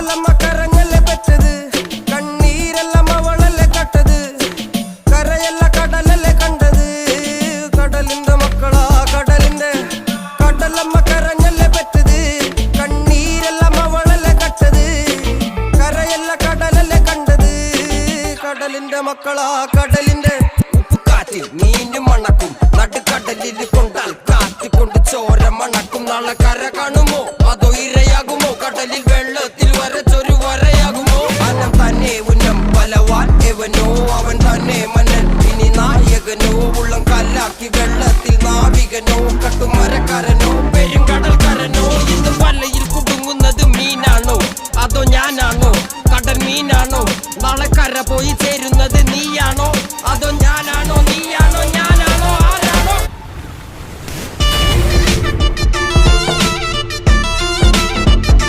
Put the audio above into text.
കടലമ്മ കരഞ്ഞല്ലേ പെറ്റത്, കണ്ണീരെല്ലാം അവളല്ലേ കട്ടത്, കരയല്ല കടലല്ലേ കണ്ടത്. കടലിന്റെ മക്കളാ കടലിന്റെ, കടലമ്മ കരഞ്ഞല്ലേ പെറ്റത്, കണ്ണീരെല്ലാം അവളല്ലേ കട്ടത്, കരയല്ല കടലല്ലേ കണ്ടത്. കടലിന്റെ മക്കളാ കടലിന്റെ. ഉപ്പുകാറ്റിൽ മീനും മണക്കും, നടുക്കടലിൽ കൊണ്ടാൽ കാറ്റിക്കൊണ്ട് ചോര മണക്കും. നാളെ കര